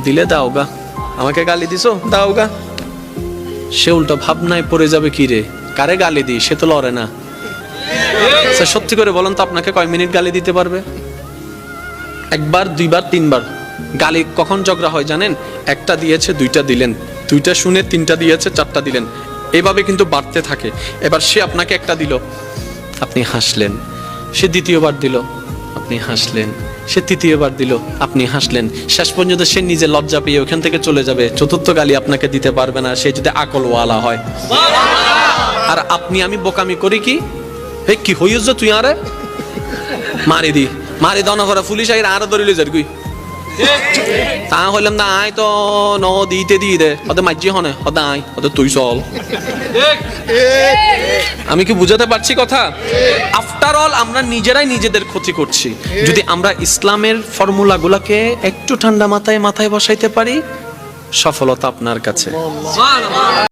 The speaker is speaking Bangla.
দিলে দাও গা, আমাকে গালি দিছো দাও গা। সে উল্টো ভাবনায় পড়ে যাবে, কি রে কারে গালি দিই, সে তো লড়ে না। সত্যি করে বলেন তো, আপনাকে কয় মিনিট গালি দিতে পারবে? একবার, দুইবার, তিনবার। গালি কখন ঝগড়া হয় জানেন? একটা দিয়েছে দুইটা দিলেন, দুইটা শুনে তিনটা দিয়েছে চারটা দিলেন, এভাবে কিন্তু বাড়তে থাকে। এবার সে আপনাকে একটা দিল, আপনি হাসলেন। সে দ্বিতীয়বার দিল, আপনি হাসলেন। সে তৃতীয়বার দিল, আপনি হাসলেন। শেষ পর্যন্ত সে নিজে লজ্জা পেয়ে ওখান থেকে চলে যাবে। চতুর্থ গালি আপনাকে দিতে পারবে না, সে যদি আকলওয়ালা হয়। আর আপনি আমি বোকামি করি কি, হে কি হইছ তুই আরে মারি দি, মারি দাও না করে পুলিশ আইরা আরো ধরিলে যার গুই। তা হইলাম না, আয় তো ন দিতে দিয়ে দে, ওদের মাঝি হনে ওদের আয়, ওদের তুই চল। আমি কি বুঝাতে পারছি কথা? আফটার অল আমরা নিজেরাই নিজেদের ক্ষতি করছি। যদি আমরা ইসলামের ফর্মুলাগুলোকে একটু ঠান্ডা মাথায় বসাইতে পারি, সফলতা আপনার কাছে।